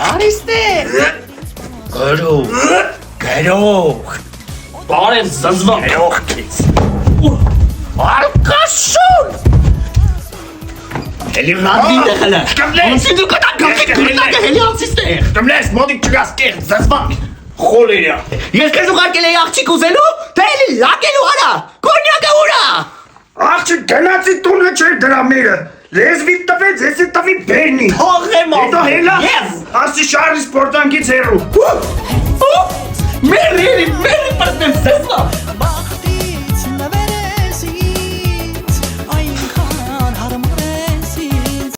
Արիստե։ Գրող։ Բարև զզվան։ Գրող քիզ։ Արկաշուն։ Էլի ռադին է խլը։ Կմլես։ Դու կտա գլխի գրնակ է հելի անցիստեղ։ Կմլես մոդիկ չգաս կեղ զզվան։ Խոլերյա։ Ես քեզ ուղարկել էի աղջիկ ուզելու, թե էլի լակելու արա։ Կոնյակը ուրա։ Աղջիկ գնացի տունը չէր դրա մերը։ Լեզվի տվեց, եսի տվի բերնի։ Թողեմ Հետո հելա։ Ես։ Ասի շարի սպորտանկից հեռու։ Մերի պրտեմ զզվա։